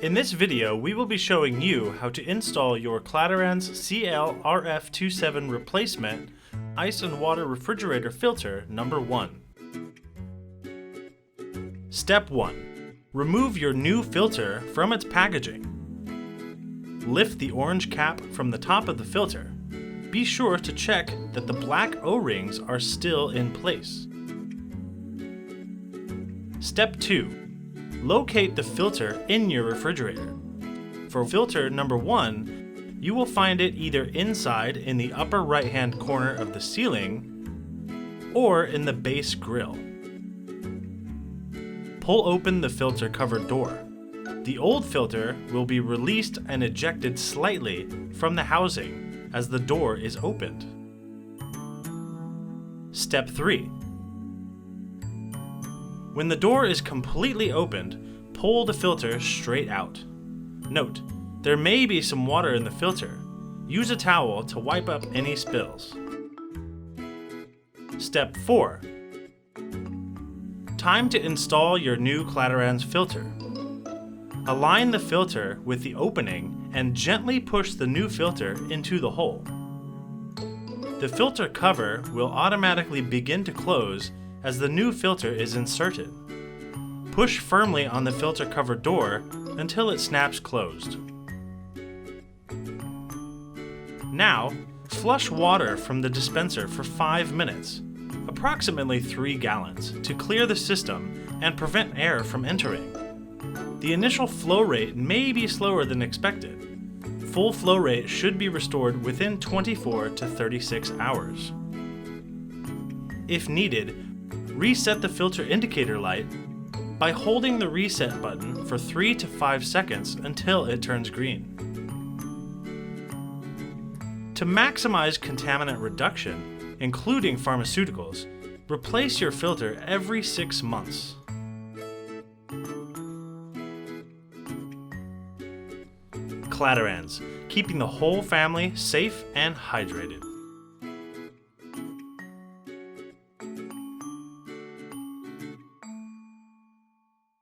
In this video, we will be showing you how to install your Clatterans CL-RF27 replacement ice and water refrigerator filter number 1. Step 1. Remove your new filter from its packaging. Lift the orange cap from the top of the filter. Be sure to check that the black O-rings are still in place. Step 2. Locate the filter in your refrigerator. For filter number 1, you will find it either inside in the upper right-hand corner of the ceiling or in the base grill. Pull open the filter cover door. The old filter will be released and ejected slightly from the housing as the door is opened. Step 3. When the door is completely opened, pull the filter straight out. Note, there may be some water in the filter. Use a towel to wipe up any spills. Step 4. Time to install your new Clatterans filter. Align the filter with the opening and gently push the new filter into the hole. The filter cover will automatically begin to close as the new filter is inserted. Push firmly on the filter cover door until it snaps closed. Now, flush water from the dispenser for 5 minutes, approximately 3 gallons, to clear the system and prevent air from entering. The initial flow rate may be slower than expected. Full flow rate should be restored within 24 to 36 hours. If needed, reset the filter indicator light by holding the reset button for 3 to 5 seconds until it turns green. To maximize contaminant reduction, including pharmaceuticals, replace your filter every 6 months. Clatterans, keeping the whole family safe and hydrated.